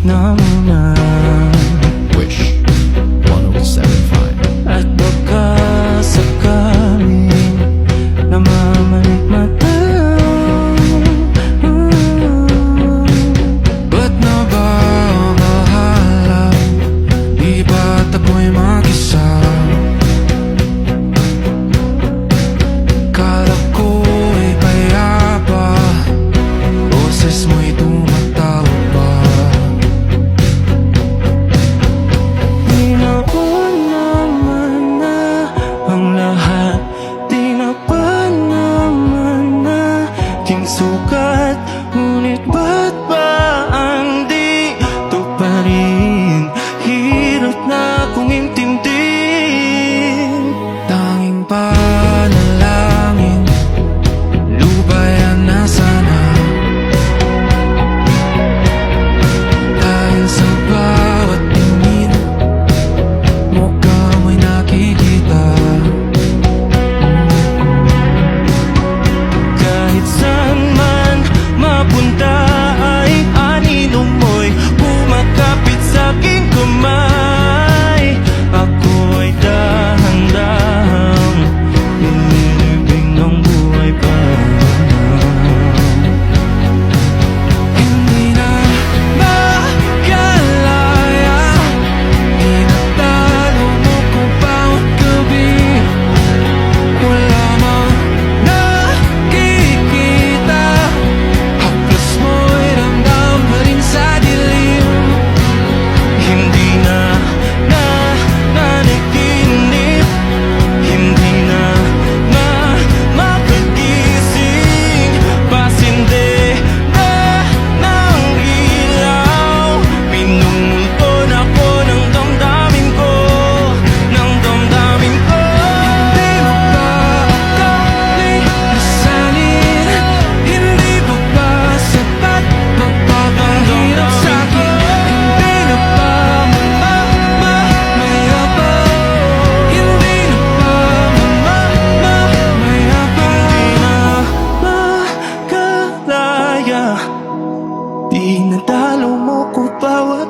na muna. Wish 107.5. At baka sakaling namamaligmata. Ba't na ba bahala? Di ba't ako'y mag-isa? Kala ko'y payapa, boses mo'y tumatawag pa. Di na ba naman na ang lahat? Di na ba naman na ting sukat? Ngunit ba't ba ang dito pa rin? Hirap na kong intindihin. Tanging panalangin, lubayan na sana. Dahil sa bawat tingin, mukha mo'y nakikita. Kahit saan man mapunta ay anino mo'y kumakapit sa'king kamay. Ako'y dahan-dahang nililibing ng buhay pa. Hindi na makalaya, tinatalo mo ko bawat gabi. Wala mang nakikita, haplos mo'y ramdam pa rin sa dilim. Hindi na nanaginip, hindi na makagising. Pasindi na ng ilaw, pinunton ako ng damdamin ko, ng damdamin ko. Hindi mo ba kaling nasalin? Hindi mo ba sapat magpapahirap sa'kin? Hindi na ba mamayabang? Hindi na ba mamayabang? Di na makalaya, di nadalo mo ko bawat